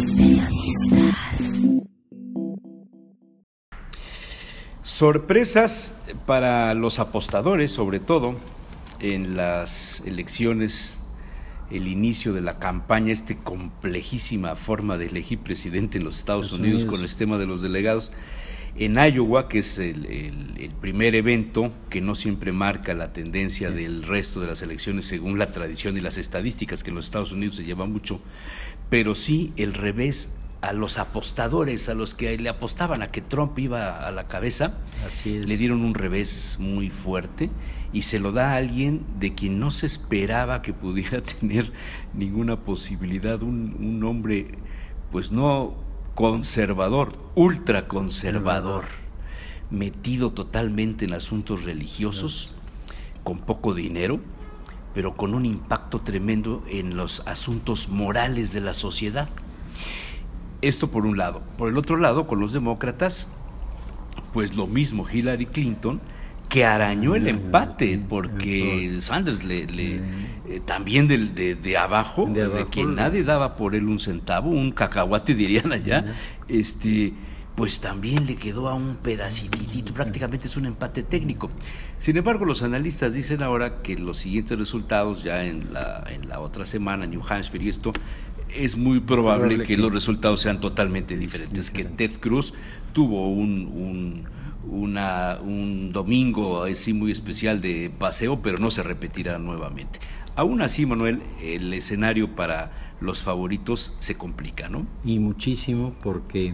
periodistas. Sorpresas para los apostadores, sobre todo en las elecciones, el inicio de la campaña, complejísima forma de elegir presidente en los Estados Unidos con el tema de los delegados. En Iowa, que es el primer evento que no siempre marca la tendencia del resto de las elecciones según la tradición y las estadísticas, que en los Estados Unidos se lleva mucho, pero sí el revés a los apostadores, a los que le apostaban a que Trump iba a la cabeza. Le dieron un revés muy fuerte y se lo da a alguien de quien no se esperaba que pudiera tener ninguna posibilidad, un hombre pues no conservador, ultraconservador, metido totalmente en asuntos religiosos, con poco dinero, pero con un impacto tremendo en los asuntos morales de la sociedad. Esto por un lado. Por el otro lado, con los demócratas, pues lo mismo Hillary Clinton, que arañó el empate, porque Sanders también de abajo, de quien nadie daba por él un centavo, un cacahuate dirían allá, pues también le quedó a un pedacitito, prácticamente es un empate técnico. Sin embargo, los analistas dicen ahora que los siguientes resultados, ya en la otra semana, New Hampshire y esto, es muy probable que los resultados sean totalmente diferentes, que Ted Cruz tuvo un domingo así muy especial de paseo, pero no se repetirá nuevamente. Aún así, Manuel, el escenario para los favoritos se complica, ¿no? Y muchísimo, porque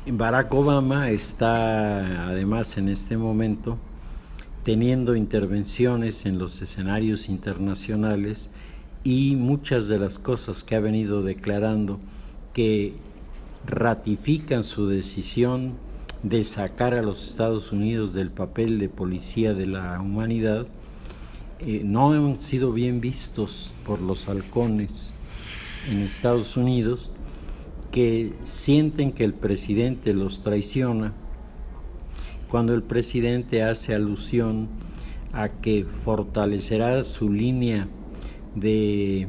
Barack Obama está además en este momento teniendo intervenciones en los escenarios internacionales, y muchas de las cosas que ha venido declarando que ratifican su decisión de sacar a los Estados Unidos del papel de policía de la humanidad, no han sido bien vistos por los halcones en Estados Unidos, que sienten que el presidente los traiciona, cuando el presidente hace alusión a que fortalecerá su línea de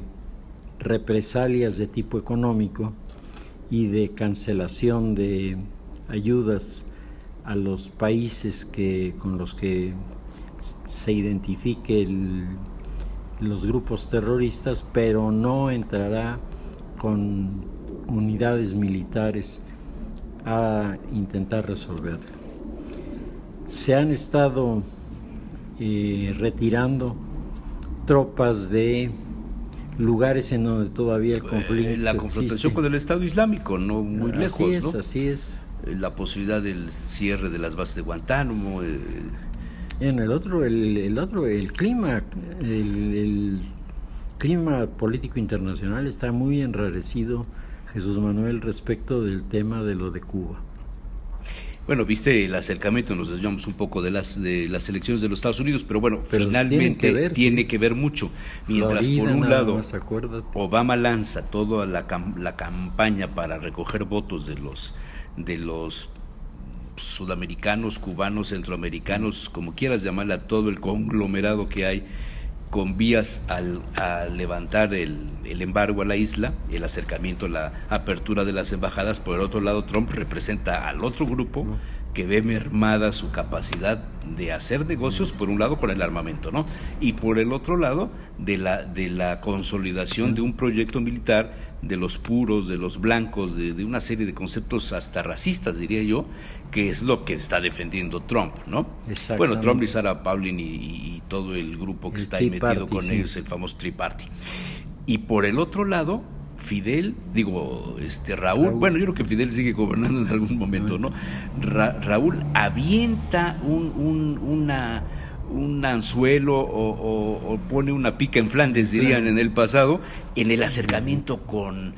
represalias de tipo económico y de cancelación de ayudas a los países con los que se identifique los grupos terroristas, pero no entrará con unidades militares a intentar resolverlo. Se han estado retirando tropas de lugares en donde todavía el conflicto la confrontación existe con el Estado Islámico, no muy lejos, ¿no? Así es. La posibilidad del cierre de las bases de Guantánamo. En el clima político internacional está muy enrarecido, Jesús Manuel, respecto del tema de lo de Cuba. Bueno, viste el acercamiento, nos desviamos un poco de las elecciones de los Estados Unidos, pero bueno, finalmente tiene que ver mucho. Mientras Florida, por un lado Obama lanza toda la campaña para recoger votos de los sudamericanos, cubanos, centroamericanos, como quieras llamarla, todo el conglomerado que hay, con vías a levantar el embargo a la isla, el acercamiento, la apertura de las embajadas. Por el otro lado, Trump representa al otro grupo que ve mermada su capacidad de hacer negocios, por un lado con el armamento, ¿no? Y por el otro lado, de la consolidación de un proyecto militar, de los puros, de los blancos, de una serie de conceptos hasta racistas, diría yo, que es lo que está defendiendo Trump, ¿no? Bueno, Trump y Sarah Palin y todo el grupo que está ahí metido con ellos, el famoso Tea Party. Y por el otro lado, Raúl, bueno, yo creo que Fidel sigue gobernando en algún momento, ¿no? Raúl avienta un anzuelo o pone una pica en Flandes, dirían en el pasado, en el acercamiento con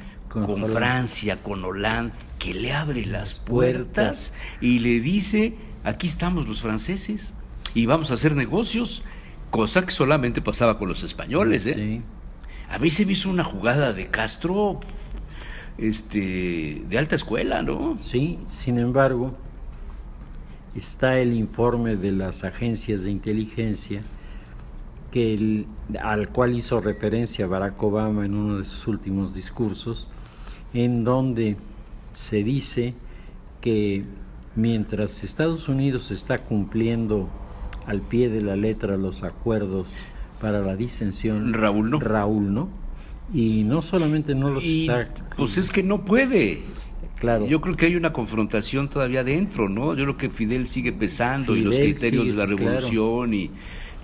Francia, con Hollande, que le abre las puertas y le dice: aquí estamos los franceses y vamos a hacer negocios, cosa que solamente pasaba con los españoles, ¿eh? Sí. A mí se me hizo una jugada de Castro de alta escuela, ¿no? Sí, sin embargo, está el informe de las agencias de inteligencia al cual hizo referencia Barack Obama en uno de sus últimos discursos, en donde se dice que mientras Estados Unidos está cumpliendo al pie de la letra los acuerdos para la distensión, Raúl no. Y no solamente no los está... Pues es que no puede. Claro. Yo creo que hay una confrontación todavía dentro, ¿no? Yo creo que Fidel sigue pesando y los criterios de la revolución, claro, y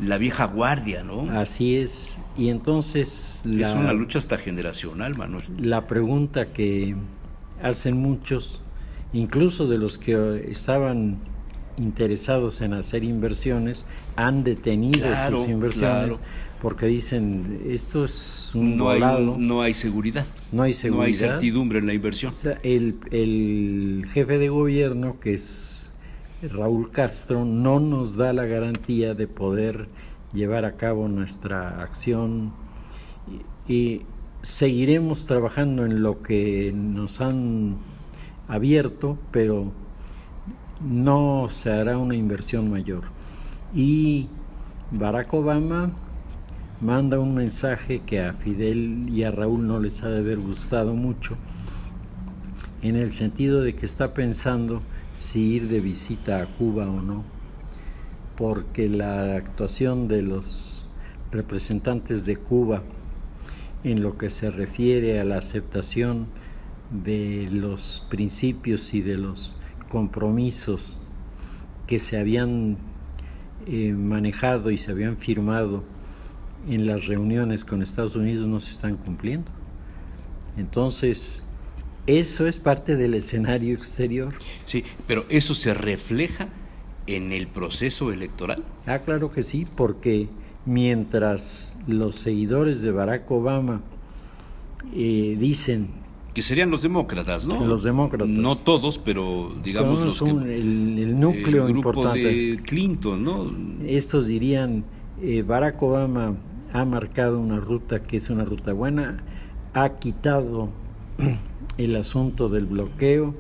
la vieja guardia, ¿no? Así es. Y entonces... Es una lucha hasta generacional, Manuel. La pregunta que hacen muchos, incluso de los que estaban interesados en hacer inversiones, han detenido sus inversiones, porque dicen, esto es un volado. No hay seguridad. No hay seguridad. No hay certidumbre en la inversión. O sea, el jefe de gobierno, que es Raúl Castro, no nos da la garantía de poder llevar a cabo nuestra acción, y seguiremos trabajando en lo que nos han abierto, pero no se hará una inversión mayor. Y Barack Obama manda un mensaje que a Fidel y a Raúl no les ha de haber gustado mucho, en el sentido de que está pensando si ir de visita a Cuba o no, porque la actuación de los representantes de Cuba en lo que se refiere a la aceptación de los principios y de los compromisos que se habían manejado y se habían firmado en las reuniones con Estados Unidos no se están cumpliendo. Entonces, eso es parte del escenario exterior. Sí, pero ¿eso se refleja en el proceso electoral? Claro que sí, porque mientras los seguidores de Barack Obama dicen... Que serían los demócratas, ¿no? Los demócratas. No todos, pero digamos los el núcleo el grupo importante de Clinton, ¿no? Estos dirían, Barack Obama ha marcado una ruta que es una ruta buena, ha quitado el asunto del bloqueo,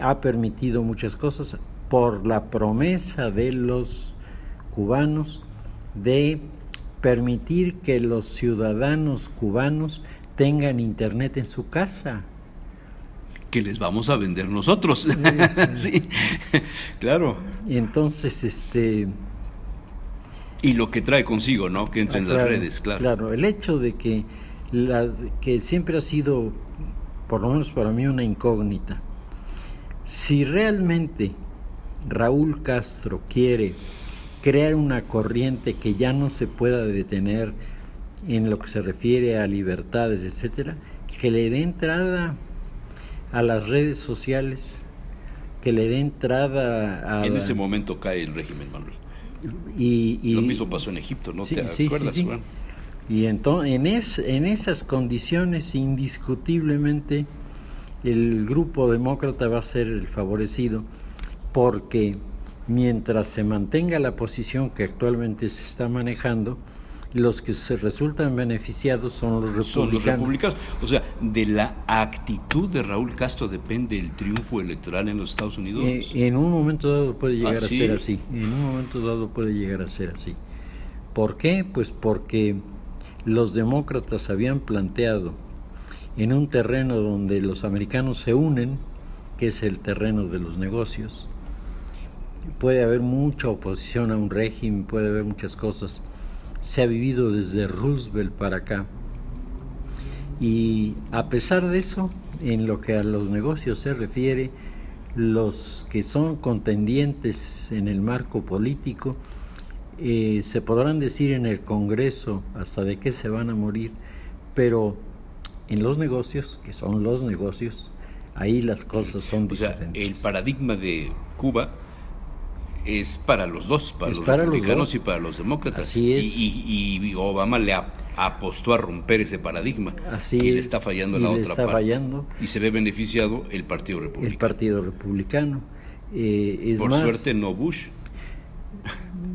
ha permitido muchas cosas por la promesa de los cubanos de permitir que los ciudadanos cubanos tengan internet en su casa. Que les vamos a vender nosotros. Sí, claro. Y entonces, y lo que trae consigo, ¿no? Que entre en las redes, claro. Claro, el hecho de que que siempre ha sido, por lo menos para mí, una incógnita. Si realmente Raúl Castro quiere crear una corriente que ya no se pueda detener en lo que se refiere a libertades, etcétera, que le dé entrada a las redes sociales, que le dé entrada a... En ese momento cae el régimen, Manuel. Y lo mismo pasó en Egipto, ¿no? Sí, ¿Te acuerdas? Sí. Bueno. Y entonces, en esas condiciones, indiscutiblemente, el grupo demócrata va a ser el favorecido, porque mientras se mantenga la posición que actualmente se está manejando, los que se resultan beneficiados son los republicanos. O sea, de la actitud de Raúl Castro depende el triunfo electoral en los Estados Unidos. En un momento dado puede llegar a ser así. En un momento dado puede llegar a ser así. ¿Por qué? Pues porque los demócratas habían planteado en un terreno donde los americanos se unen, que es el terreno de los negocios. Puede haber mucha oposición a un régimen, puede haber muchas cosas. Se ha vivido desde Roosevelt para acá. Y a pesar de eso, en lo que a los negocios se refiere, los que son contendientes en el marco político, se podrán decir en el Congreso hasta de qué se van a morir, pero en los negocios, que son los negocios, ahí las cosas son diferentes. O sea, el paradigma de Cuba es para los dos, para los republicanos y para los demócratas. Así es. Y Obama le apostó a romper ese paradigma. Así y es. Le está fallando en la otra parte. Fallando. Y se ve beneficiado el Partido Republicano. El Partido Republicano. Por suerte no Bush.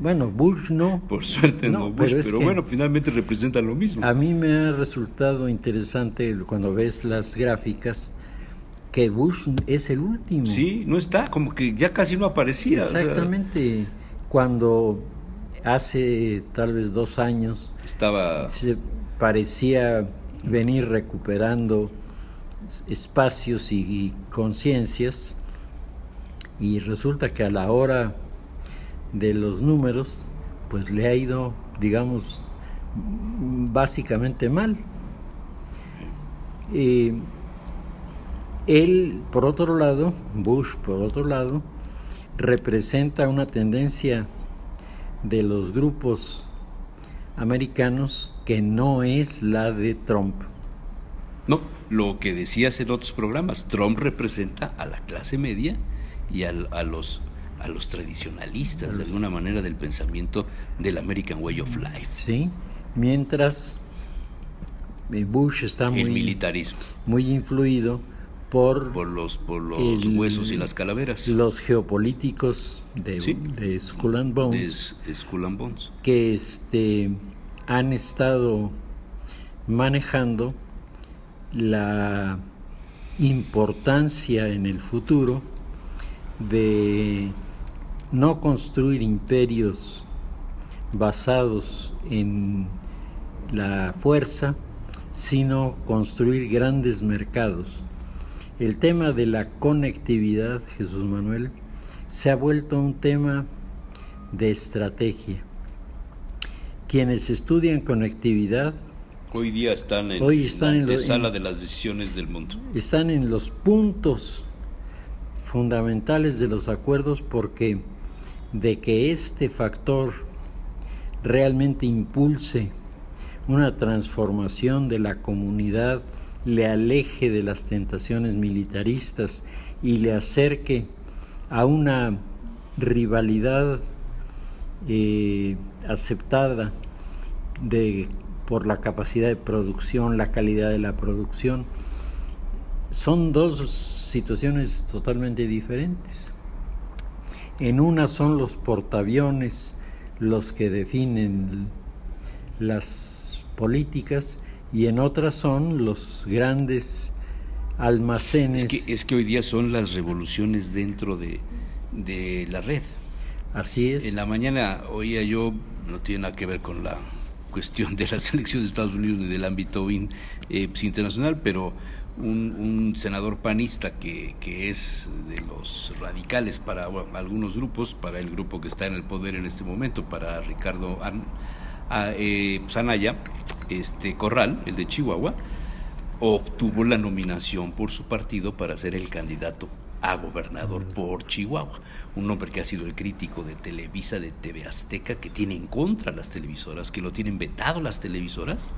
Bueno, Bush no. Por suerte no Bush, pero bueno, finalmente representan lo mismo. A mí me ha resultado interesante cuando ves las gráficas que Bush es el último. Sí, no está, como que ya casi no aparecía. Exactamente. O sea, cuando hace tal vez 2 años se parecía venir recuperando espacios y conciencias, y resulta que a la hora de los números pues le ha ido, digamos, básicamente mal. Él, por otro lado, Bush, por otro lado, representa una tendencia de los grupos americanos que no es la de Trump. No, lo que decías en otros programas, Trump representa a la clase media y a los tradicionalistas, de alguna manera, del pensamiento del American Way of Life. Sí, mientras Bush está el militarismo, muy influido por los huesos y las calaveras. Los geopolíticos de Skull and Bones, que han estado manejando la importancia en el futuro de no construir imperios basados en la fuerza, sino construir grandes mercados. El tema de la conectividad, Jesús Manuel, se ha vuelto un tema de estrategia. Quienes estudian conectividad hoy día están en la antesala de las decisiones del mundo. Están en los puntos fundamentales de los acuerdos, porque de que este factor realmente impulse una transformación de la comunidad, le aleje de las tentaciones militaristas y le acerque a una rivalidad aceptada por la capacidad de producción, la calidad de la producción. Son dos situaciones totalmente diferentes. En una son los portaaviones los que definen las políticas, y en otras son los grandes almacenes. Es que hoy día son las revoluciones dentro de la red. Así es. En la mañana oía yo, no tiene nada que ver con la cuestión de las elecciones de Estados Unidos ni del ámbito internacional, pero un senador panista que es de los radicales para algunos grupos, para el grupo que está en el poder en este momento, para Ricardo Anaya, Corral, el de Chihuahua, obtuvo la nominación por su partido para ser el candidato a gobernador por Chihuahua, un hombre que ha sido el crítico de Televisa, de TV Azteca, que tiene en contra las televisoras, que lo tienen vetado las televisoras,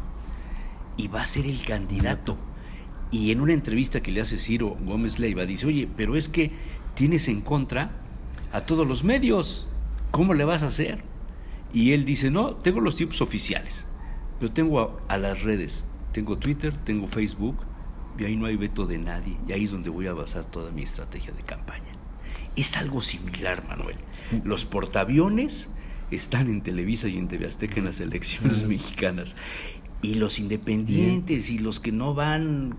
y va a ser el candidato. Y en una entrevista que le hace Ciro Gómez Leiva, dice: oye, pero es que tienes en contra a todos los medios, ¿cómo le vas a hacer? Y él dice: no, tengo los tiempos oficiales, pero tengo a las redes, tengo Twitter, tengo Facebook, y ahí no hay veto de nadie, y ahí es donde voy a basar toda mi estrategia de campaña. Es algo similar, Manuel. Los portaaviones están en Televisa y en TV Azteca en las elecciones mexicanas, y los independientes y los que no van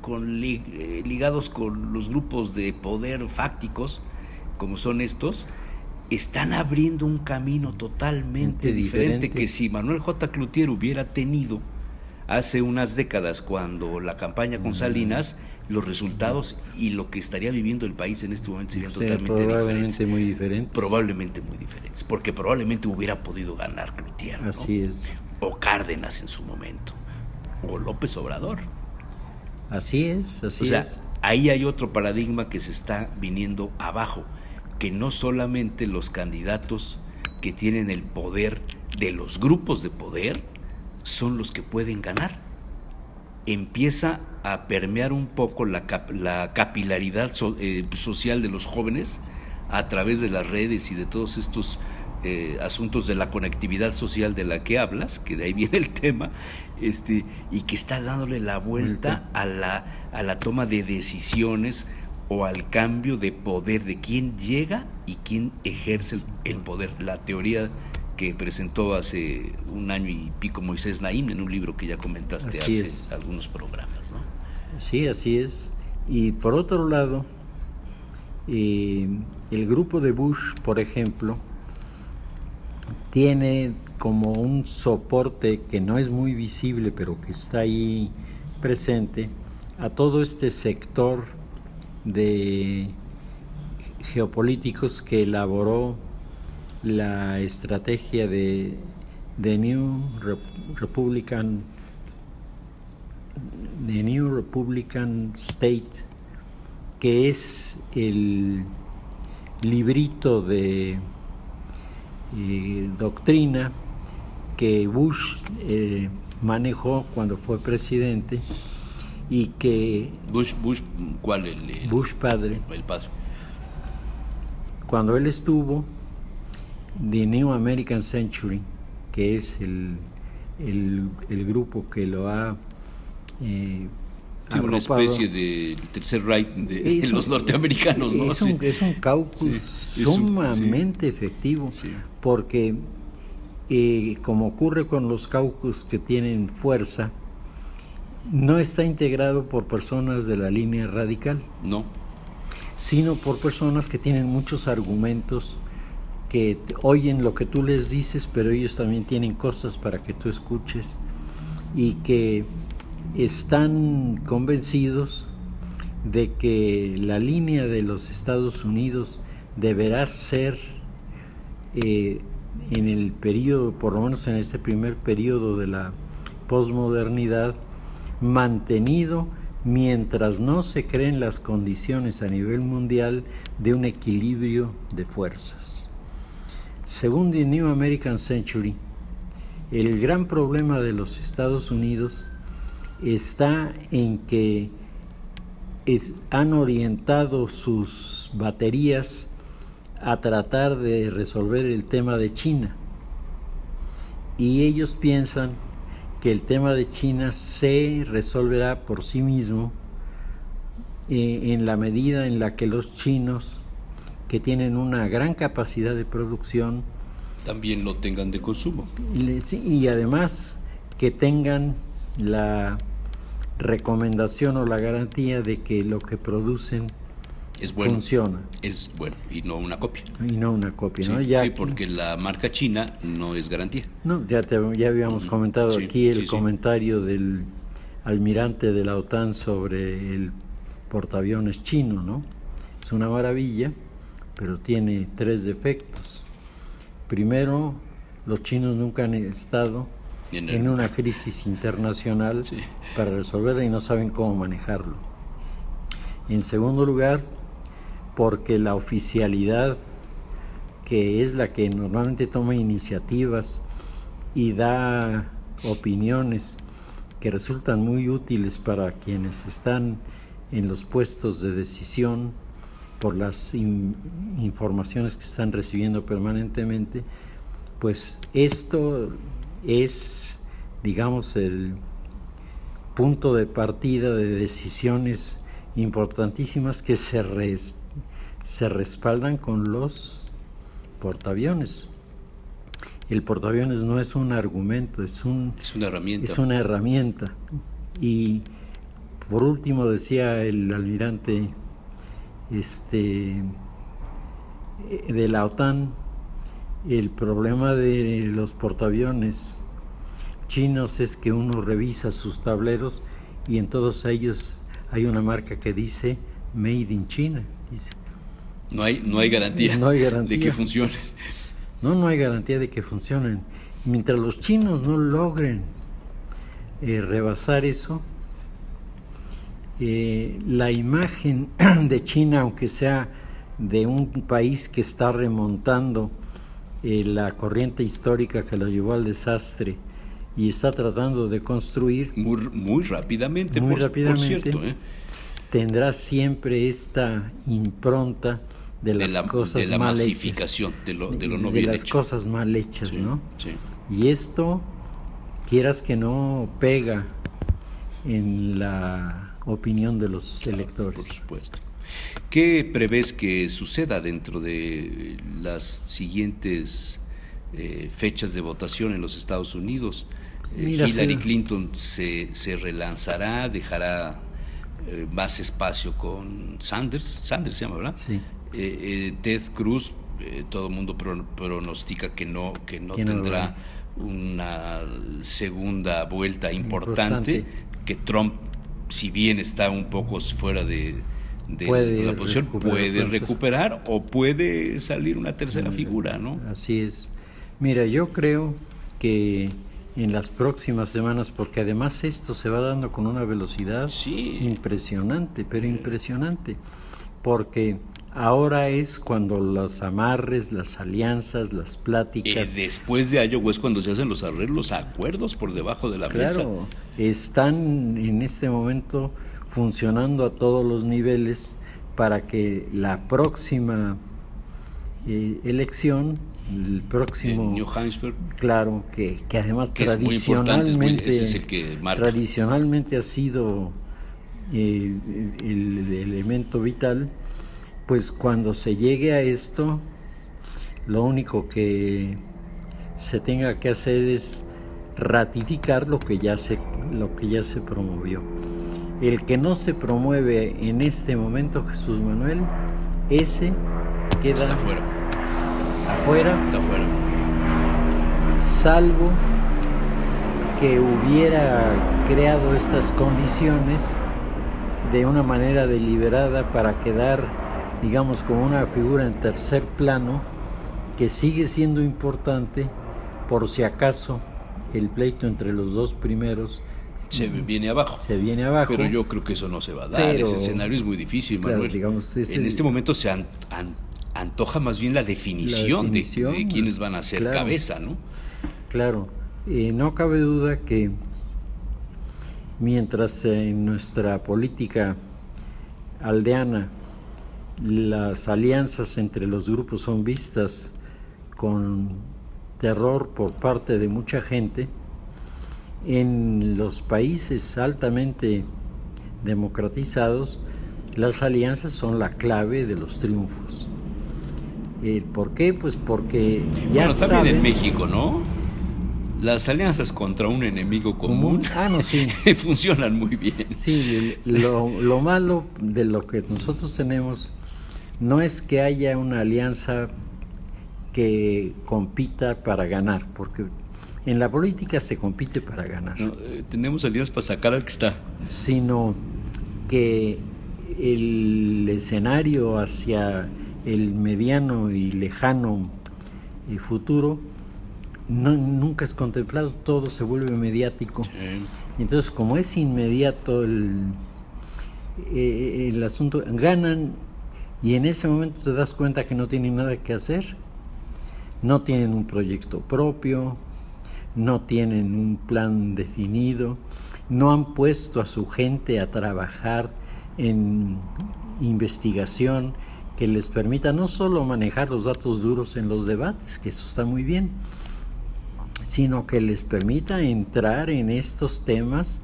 ligados con los grupos de poder fácticos, como son estos, están abriendo un camino totalmente diferente, que si Manuel J. Cloutier hubiera tenido hace unas décadas, cuando la campaña con Salinas, los resultados y lo que estaría viviendo el país en este momento serían totalmente diferentes. Muy diferentes. Probablemente muy diferentes, porque probablemente hubiera podido ganar Cloutier, ¿no? Así es. O Cárdenas en su momento, o López Obrador. Así es, así es. O sea, ahí hay otro paradigma que se está viniendo abajo, que no solamente los candidatos que tienen el poder de los grupos de poder son los que pueden ganar. Empieza a permear un poco la capilaridad social de los jóvenes a través de las redes y de todos estos asuntos de la conectividad social de la que hablas, que de ahí viene el tema, y que está dándole la vuelta a la toma de decisiones o al cambio de poder, de quién llega y quién ejerce el poder. La teoría que presentó hace un año y pico Moisés Naim en un libro que ya comentaste hace algunos programas, ¿no? Sí, así es. Y por otro lado, el grupo de Bush, por ejemplo, tiene como un soporte que no es muy visible, pero que está ahí presente, a todo este sector de geopolíticos que elaboró la estrategia de New Republican State, que es el librito de doctrina que Bush manejó cuando fue presidente, y que Bush ¿cuál? Bush padre, el padre, cuando él estuvo, The New American Century, que es el grupo que lo ha sí, una especie de tercer Reich de los norteamericanos, ¿no? Es un caucus sumamente efectivo, porque como ocurre con los caucus que tienen fuerza, no está integrado por personas de la línea radical, no, sino por personas que tienen muchos argumentos, que oyen lo que tú les dices, pero ellos también tienen cosas para que tú escuches, y que están convencidos de que la línea de los Estados Unidos deberá ser en el periodo, por lo menos en este primer periodo de la posmodernidad, mantenido mientras no se creen las condiciones a nivel mundial de un equilibrio de fuerzas. Según The New American Century, el gran problema de los Estados Unidos está en que han orientado sus baterías a tratar de resolver el tema de China, y ellos piensan que el tema de China se resolverá por sí mismo en la medida en la que los chinos, que tienen una gran capacidad de producción, también lo tengan de consumo, y además que tengan la recomendación o la garantía de que lo que producen es bueno, funciona. Es bueno, y no una copia. Y no una copia, sí, ¿no? Sí, porque la marca china no es garantía. No, ya habíamos comentado aquí el comentario del almirante de la OTAN sobre el portaaviones chino, ¿no? Es una maravilla, pero tiene 3 defectos. Primero, los chinos nunca han estado en una crisis internacional para resolverla y no saben cómo manejarlo. En segundo lugar, porque la oficialidad, que es la que normalmente toma iniciativas y da opiniones que resultan muy útiles para quienes están en los puestos de decisión por las informaciones que están recibiendo permanentemente, pues esto es, digamos, el punto de partida de decisiones importantísimas que se respaldan con los portaaviones. El portaaviones no es un argumento, es una herramienta. Es una herramienta. Y por último, decía el almirante de la OTAN, el problema de los portaaviones chinos es que uno revisa sus tableros y en todos ellos hay una marca que dice Made in China. Dice. No hay garantía de que funcionen. No hay garantía de que funcionen. Mientras los chinos no logren rebasar eso, la imagen de China, aunque sea de un país que está remontando la corriente histórica que lo llevó al desastre y está tratando de construir muy rápidamente, por cierto, tendrá siempre esta impronta de las cosas mal masificación, hechas, de lo no bien hecho. De las cosas mal hechas, sí, ¿no? Sí. Y esto, quieras que no, pega en la opinión de los electores. Por supuesto. ¿Qué prevés que suceda dentro de las siguientes fechas de votación en los Estados Unidos? Hillary Clinton se relanzará, dejará más espacio con Sanders se llama, ¿verdad? Sí. Ted Cruz, todo el mundo pronostica que no tendrá una segunda vuelta importante, que Trump si bien está un poco fuera de la posición, puede recuperar o puede salir una tercera figura, ¿no? Así es. Mira, yo creo que en las próximas semanas, porque además esto se va dando con una velocidad impresionante, pero impresionante, porque ahora es cuando los amarres, las alianzas, las pláticas... después de Iowa es cuando se hacen los arreglos, acuerdos por debajo de la mesa. Claro, están en este momento funcionando a todos los niveles para que la próxima elección, el próximo... En New Hampshire. Claro, que además que tradicionalmente, ese es el que marca. Tradicionalmente ha sido el elemento vital. Pues cuando se llegue a esto, lo único que se tenga que hacer es ratificar lo que ya se promovió. El que no se promueve en este momento, Jesús Manuel, ese queda está afuera. Está afuera. Salvo que hubiera creado estas condiciones de una manera deliberada para quedar, digamos, como una figura en tercer plano, que sigue siendo importante por si acaso el pleito entre los dos primeros se viene abajo. Pero yo creo que eso no se va a dar. Ese escenario es muy difícil, Manuel. Claro, digamos, en este momento se antoja más bien la definición de quiénes van a ser cabeza, ¿no? Claro. No cabe duda que mientras en nuestra política aldeana las alianzas entre los grupos son vistas con terror por parte de mucha gente, en los países altamente democratizados las alianzas son la clave de los triunfos. ¿Por qué? Pues porque ya saben... también en México, ¿no? Las alianzas contra un enemigo común sí. funcionan muy bien. Sí, lo malo de lo que nosotros tenemos no es que haya una alianza que compita para ganar, porque en la política se compite para ganar. No, tenemos alianzas para sacar al que está. Sino que el escenario hacia el mediano y lejano futuro nunca es contemplado, todo se vuelve mediático. Entonces, como es inmediato el asunto, ganan y en ese momento te das cuenta que no tienen nada que hacer, no tienen un proyecto propio, no tienen un plan definido, no han puesto a su gente a trabajar en investigación que les permita no solo manejar los datos duros en los debates, que eso está muy bien, sino que les permita entrar en estos temas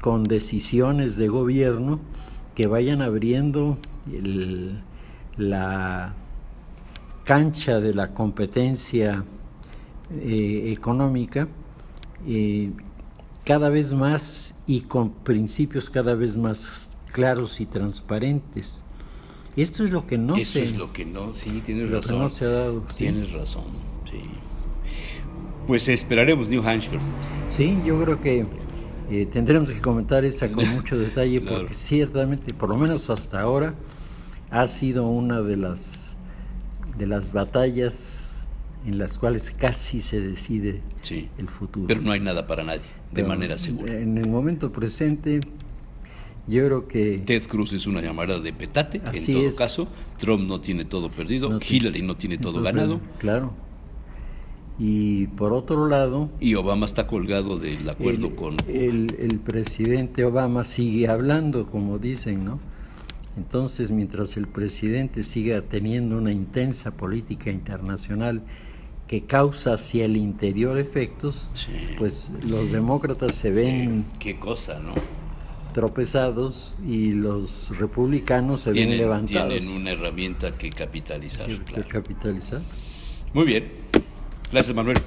con decisiones de gobierno que vayan abriendo la cancha de la competencia económica cada vez más y con principios cada vez más claros y transparentes. Esto es lo que no Eso es lo que no, sí, tienes razón. Que no se ha dado. Tienes razón, sí. Pues esperaremos New Hampshire. Sí, yo creo que tendremos que comentar esa con mucho detalle porque ciertamente, por lo menos hasta ahora, ha sido una de las batallas en las cuales casi se decide el futuro. Pero no hay nada para nadie, de manera segura. En el momento presente, yo creo que... Ted Cruz es una llamada de petate, en todo caso. Trump no tiene todo perdido, Hillary no tiene todo ganado. Claro. Y por otro lado... Y Obama está colgado del acuerdo con... El presidente Obama sigue hablando, como dicen, ¿no? Entonces, mientras el presidente siga teniendo una intensa política internacional que causa hacia el interior efectos, pues los demócratas se ven... Qué cosa, ¿no? Tropezados y los republicanos se ven levantados. Tienen una herramienta que capitalizar. Que capitalizar. Muy bien. Gracias, Manuel.